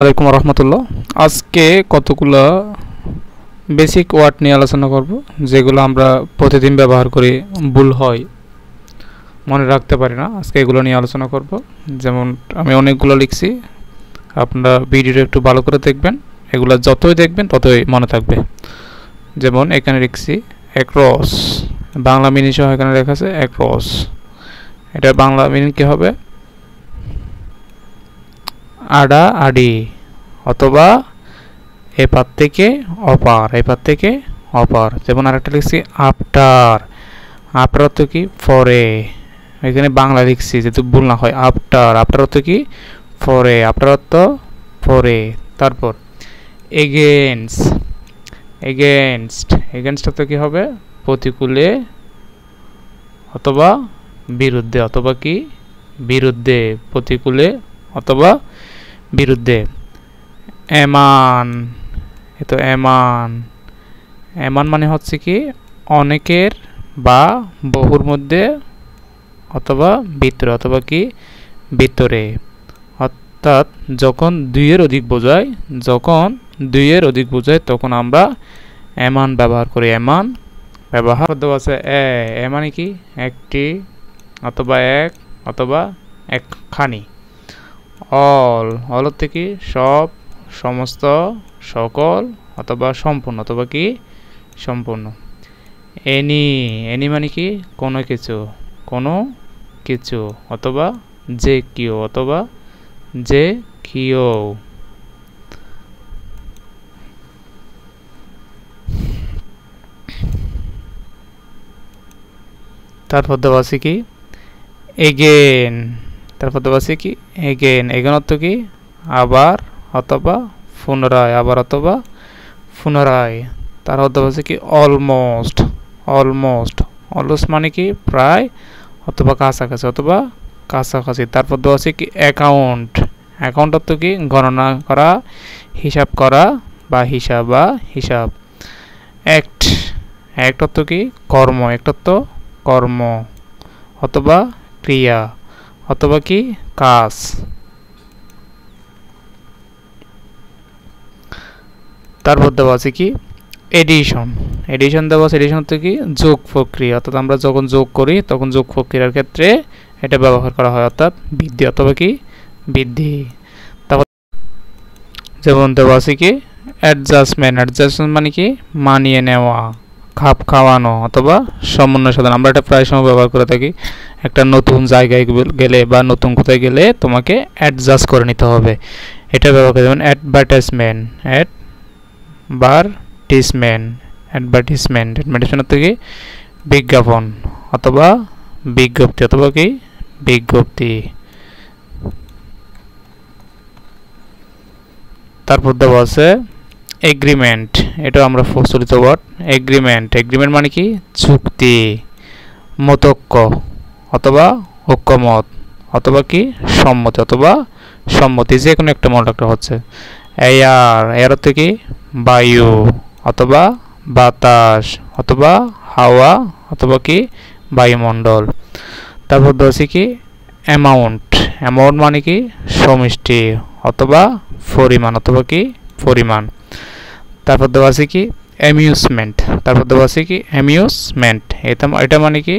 আলাইকুম রহমতুল্লাহ। আজকে কতগুলো বেসিক ওয়ার্ড নিয়ে আলোচনা করব, যেগুলো আমরা প্রতিদিন ব্যবহার করি, ভুল হয়, মনে রাখতে পারি না। আজকে এগুলো নিয়ে আলোচনা করব। যেমন আমি অনেকগুলো লিখছি, আপনারা ভিডিওটা একটু ভালো করে দেখবেন। এগুলো যতই দেখবেন ততই মনে থাকবে। যেমন এখানে লিখছি অ্যাক্রস, বাংলা মিনিং সহ এখানে লেখা আছে অ্যাক্রস। এটার বাংলা মিনিং কী হবে? আডা আডি, অথবা এপার থেকে অপার, এপার থেকে অপার। যেমন আরেকটা লিখছি আফটার, আফটার অর্থ কি? পরে। এখানে বাংলা লিখছি যেহেতু ভুল না হয়। আফটার, আফটার অর্থ কি? পরে, আফটার অর্থ পরে। তারপর এগেইনস্ট, এগেইনস্ট, এগেইনস্ট অর্থ কি হবে? প্রতিকূলে অথবা বিরুদ্ধে, অথবা কি? বিরুদ্ধে, প্রতিকূলে অথবা বিরুদ্ধে। এমান, এ তো এমান, এমান মানে হচ্ছে কি? অনেকের বা বহুর মধ্যে অথবা ভিতরে, অথবা কি? ভিতরে। অর্থাৎ যখন দুইয়ের অধিক বোঝায়, যখন দুইয়ের অধিক বোঝায় তখন আমরা এমান ব্যবহার করি। এমান ব্যবহার দেওয়া আছে এ মানে কি? একটি, অথবা এক, অথবা একখানি। অল, অল থেকে সব, সমস্ত, সকল, অথবা সম্পূর্ণ, অথবা কি? সম্পূর্ণ। এনি, এনি মানে কি? কোনো কিছু, কোনো কিছু, অথবা যে কেউ, অথবা যে কেউ। তারপর দেওয়া আছে কি? এগেন, তারপর দেওয়া আছে কি? এগেন, এগেন অর্থ কি? আবার, অথবা পুনরায়, আবার অথবা পুনরায়। তারপর দেওয়া আছে কি? অলমোস্ট, অলমোস্ট, অলমোস্ট মানে কি? প্রায়, অথবা কাছাকাছি, অথবা কাছাকাছি। তারপর দেওয়া আছে কি? অ্যাকাউন্ট, অ্যাকাউন্ট অর্থ কি? গণনা করা, হিসাব করা, বা হিসাব, বা হিসাব। অ্যাক্ট, অ্যাক্ট অর্থ কি? কর্ম, অ্যাক্ট অর্থ কর্ম, অথবা ক্রিয়া, অথবা কি? কাজ। তারপর দেওয়া আছে কি? এডিশন, এডিশন দেওয়া আছে। এডিশন হচ্ছে কি? যোগ প্রক্রিয়া। অর্থাৎ আমরা যখন যোগ করি তখন যোগ প্রক্রিয়ার ক্ষেত্রে এটা ব্যবহার করা হয়, অর্থাৎ বৃদ্ধি, অথবা কি? বৃদ্ধি। তারপর যেমন দেওয়া আছে কি? অ্যাডজাস্টমেন্ট, অ্যাডজাস্টমেন্ট মানে কি? মানিয়ে নেওয়া, খাপ খাওয়ানো, অথবা সমন্বয় সাধন। আমরা এটা প্রায় সময় ব্যবহার করে থাকি। একটা নতুন জায়গায় গেলে বা নতুন কোথায় গেলে তোমাকে অ্যাডজাস্ট করে নিতে হবে, এটা ব্যবহার করে। যেমন অ্যাডভার্টাইজমেন্ট, অ্যাডভার্টিসমেন্ট, অ্যাডভার্টিসমেন্ট, অ্যাডভার্টিসমেন্ট থেকে বিজ্ঞাপন, অথবা বিজ্ঞপ্তি, অথবা কি? বিজ্ঞপ্তি। তারপর দেওয়া আছে এগ্রিমেন্ট, এটা আমরা প্রচলিত ওয়ার্ড। এগ্রিমেন্ট, এগ্রিমেন্ট মানে কি? চুক্তি, মতৈক্য, অথবা ঐক্যমত, অথবা কি? সম্মতি, অথবা সম্মতি, যে কোনো একটা মনে রাখতে হচ্ছে। এয়ার, এয়ার অর্থ কি? বায়ু, অথবা বাতাস, অথবা হাওয়া, অথবা কি? বায়ুমণ্ডল। তারপর আছে কি? অ্যামাউন্ট, অ্যামাউন্ট মানে কি? সমষ্টি, অথবা পরিমাণ, অথবা কি? পরিমাণ। তারপর দেওয়া আছে কি? অ্যামিউজমেন্ট, তারপর দেওয়া আছে কি? অ্যামিউজমেন্ট, এটা মানে কি?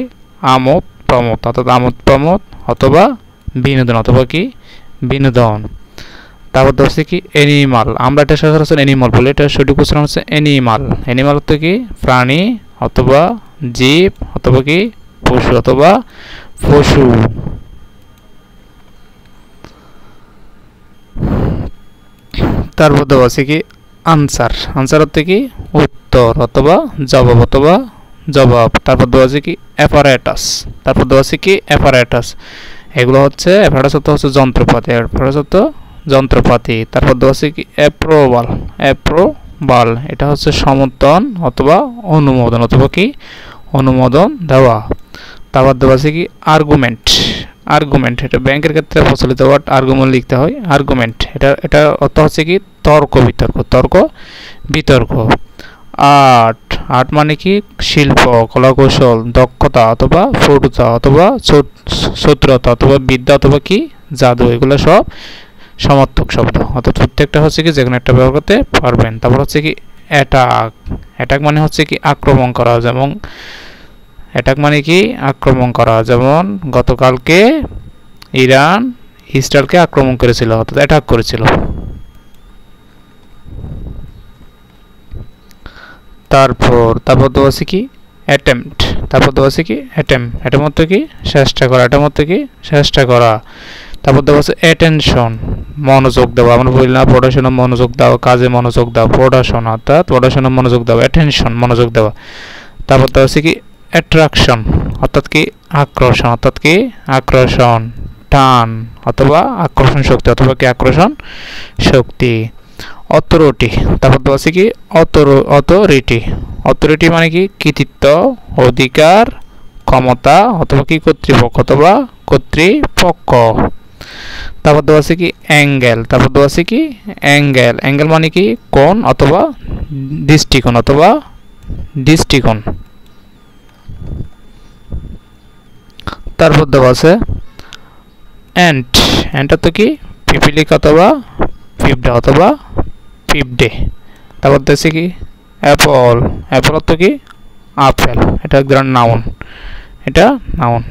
আমোদ প্রমোদ, অর্থাৎ আমোদ প্রমোদ, অথবা বিনোদন, অথবা কি? বিনোদন। তারপর দেওয়া আছে কি? অ্যানিমাল, আমরা এটা সচরাচর অ্যানিমাল বলি, এটা সঠিক উচ্চারণ হচ্ছে অ্যানিমাল। অ্যানিমাল অর্থ কি? প্রাণী, অথবা জীব, অথবা কি? পশু, অথবা পশু। তারপর দেওয়া আছে কি? আনসার, আনসার অর্থ কি? উত্তর, অথবা জবাব, অথবা জবাব। তারপর দেওয়া আছে কি? অ্যাপারেটাস, তারপর দেওয়া আছে কি? অ্যাপারেটাস, এগুলো হচ্ছে অ্যাপারেটাস অর্থ হচ্ছে যন্ত্রপাতি, অ্যাপারেটাস অর্থ যন্ত্রপাতি। তারপর দেওয়া আছে কি? অ্যাপ্রুভাল, অ্যাপ্রুভাল, এটা হচ্ছে সমর্থন, অথবা অনুমোদন, অথবা কি? অনুমোদন দেওয়া। তারপর দেওয়া আছে কি? আর্গুমেন্ট, আর্গুমেন্ট, এটা ব্যাংকের ক্ষেত্রে প্রচলিত ওয়ার্ড। আর্গুমেন্ট লিখতে হয়, আর্গুমেন্ট, এটা অর্থ হচ্ছে কি? তর্ক বিতর্ক, তর্ক বিতর্ক। আর্ট, আর্ট মানে কি? শিল্প, কলাকৌশল, দক্ষতা, অথবা প্রৌঢ়তা, অথবা চতুরতা, অথবা বিদ্যা, অথবা কি? জাদু, এগুলো সব সমার্থক শব্দ, অর্থাৎ প্রত্যেকটা হচ্ছে কি যেকোনো একটা ব্যবহার করতে পারবেন। তারপর হচ্ছে কি অ্যাটাক। অ্যাটাক মানে হচ্ছে কি আক্রমণ করা, যেমন অ্যাটাক মানে কি আক্রমণ করা, যেমন গতকালকে ইরান ইসরায়েলকে আক্রমণ করেছিল, অর্থাৎ অ্যাটাক করেছিল। তারপর দেওয়া আছে কি অ্যাটেম্পট। তারপর দেওয়া আছে কি অ্যাটেম্প। অ্যাটেম্প মধ্যে কি চেষ্টা করা, এটা মধ্যে কি চেষ্টা করা। তারপর দেওয়া আছে অ্যাটেনশন, মনোযোগ দেওয়া। আমরা বলি না পড়াশোনা মনোযোগ দাও, কাজে মনোযোগ দাও, পড়াশোনা অর্থাৎ পড়াশোনা মনোযোগ দাও, অ্যাটেনশন মনোযোগ দেওয়া। তারপর দেওয়া আছে কি অ্যাট্রাকশন, অর্থাৎ কি আকর্ষণ, অর্থাৎ কি আকর্ষণ, টান অথবা আকর্ষণ শক্তি, অথবা কি আকর্ষণ শক্তি। অথরিটি। তারপর দেওয়া আছে কি অথরিটি। অথরিটি মানে কি কৃতিত্ব, অধিকার, ক্ষমতা অথবা কি কর্তৃপক্ষ অথবা কর্তৃপক্ষ। তারপর দেওয়া আছে কি অ্যাঙ্গেল। তারপর দেওয়া আছে কি অ্যাঙ্গেল। অ্যাঙ্গেল মানে কি কোণ অথবা দৃষ্টিকোণ অথবা দৃষ্টিকোণ। তারপর দেওয়া আছে অ্যান্ট। অ্যান্ট তো কি পিপিলিক অথবা পিঁপড়া অথবা পিঁপড়ে। তারপর দেওয়া আছে কি অ্যাপল। অ্যাপল অর্থ কি আপেল, এটা এক ধরনের নাউন, এটা নাউন।